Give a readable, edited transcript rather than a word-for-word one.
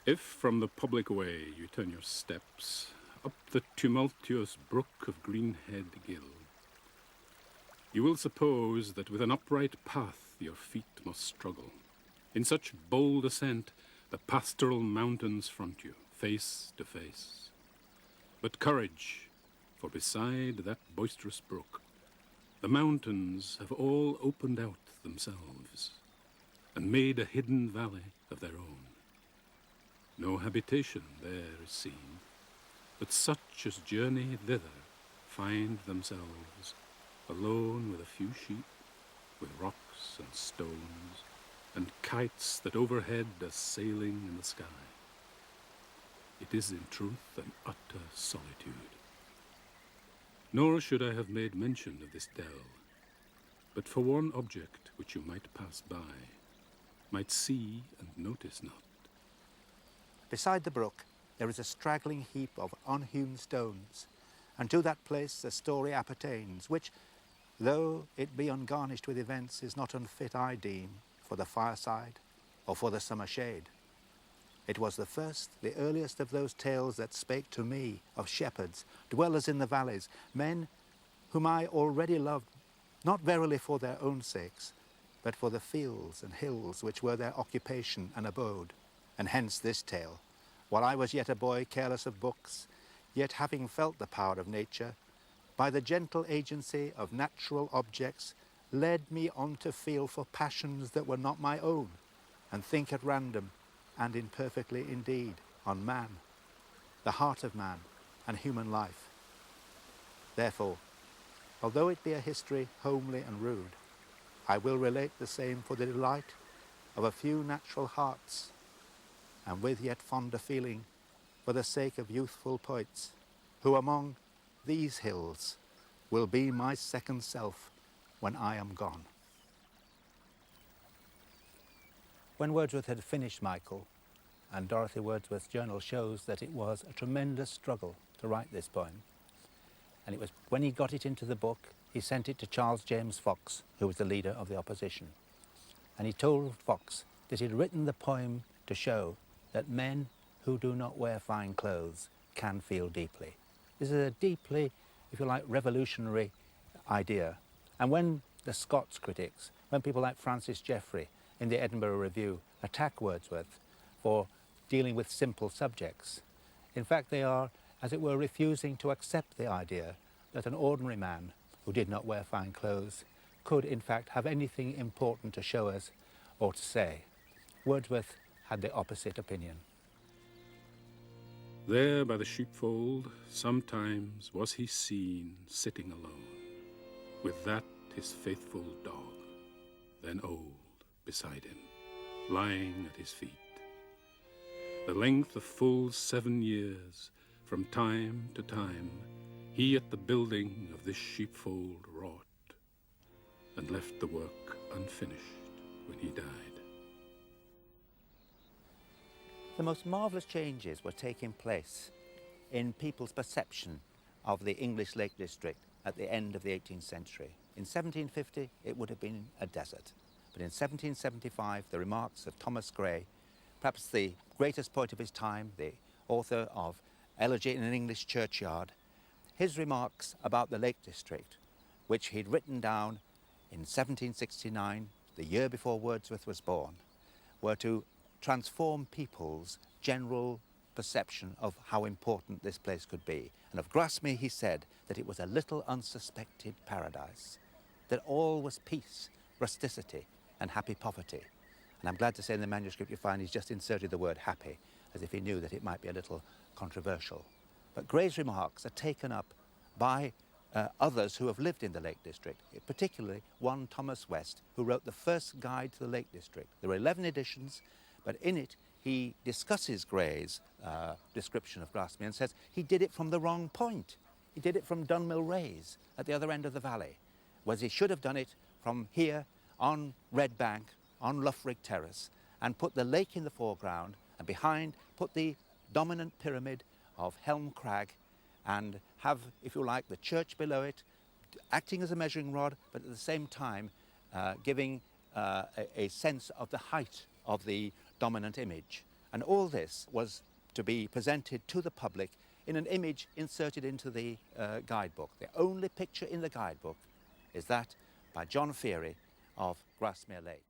If from the public way you turn your steps up the tumultuous brook of Greenhead Gill, you will suppose that with an upright path your feet must struggle. In such bold ascent, the pastoral mountains front you, face to face. But courage, for beside that boisterous brook, the mountains have all opened out themselves and made a hidden valley of their own. No habitation there is seen, but such as journey thither find themselves alone with a few sheep, with rocks and stones, and kites that overhead are sailing in the sky. It is in truth an utter solitude. Nor should I have made mention of this dell, but for one object which you might pass by, might see and notice not. Beside the brook there is a straggling heap of unhewn stones, and to that place the story appertains, which, though it be ungarnished with events, is not unfit, I deem, for the fireside or for the summer shade. It was the first, the earliest of those tales that spake to me of shepherds, dwellers in the valleys, men whom I already loved, not verily for their own sakes, but for the fields and hills which were their occupation and abode. And hence this tale, while I was yet a boy, careless of books, yet having felt the power of nature, by the gentle agency of natural objects, led me on to feel for passions that were not my own, and think at random, and imperfectly indeed, on man, the heart of man, and human life. Therefore, although it be a history homely and rude, I will relate the same for the delight of a few natural hearts, and with yet fonder feeling for the sake of youthful poets, who among these hills will be my second self when I am gone. When Wordsworth had finished Michael, and Dorothy Wordsworth's journal shows that it was a tremendous struggle to write this poem, and it was when he got it into the book, he sent it to Charles James Fox, who was the leader of the opposition. And he told Fox that he'd written the poem to show that men who do not wear fine clothes can feel deeply. This is a deeply, if you like, revolutionary idea. And when the Scots critics, when people like Francis Jeffrey in the Edinburgh Review attack Wordsworth for dealing with simple subjects, in fact they are, as it were, refusing to accept the idea that an ordinary man who did not wear fine clothes could in fact have anything important to show us or to say. Wordsworth had the opposite opinion. There by the sheepfold sometimes was he seen sitting alone, with that his faithful dog, then old, beside him, lying at his feet. The length of full 7 years, from time to time, he at the building of this sheepfold wrought, and left the work unfinished when he died. The most marvellous changes were taking place in people's perception of the English Lake District at the end of the 18th century. In 1750, it would have been a desert. But in 1775, the remarks of Thomas Gray, perhaps the greatest poet of his time, the author of Elegy in an English Churchyard, his remarks about the Lake District, which he'd written down in 1769, the year before Wordsworth was born, were to transform people's general perception of how important this place could be. And of Grasmere he said that it was a little unsuspected paradise, that all was peace, rusticity and happy poverty. And I'm glad to say in the manuscript you find he's just inserted the word happy, as if he knew that it might be a little controversial. But Gray's remarks are taken up by others who have lived in the Lake District, particularly one Thomas West, who wrote the first guide to the Lake District. There are 11 editions, but in it he discusses Gray's description of Grasmere and says he did it from the wrong point. He did it from Dunmill Raise at the other end of the valley, whereas he should have done it from here on Red Bank, on Loughrig Terrace, and put the lake in the foreground, and behind put the dominant pyramid of Helm Crag, and have, if you like, the church below it, acting as a measuring rod, but at the same time giving a sense of the height of the dominant image. And all this was to be presented to the public in an image inserted into the guidebook. The only picture in the guidebook is that by John Feary of Grasmere Lake.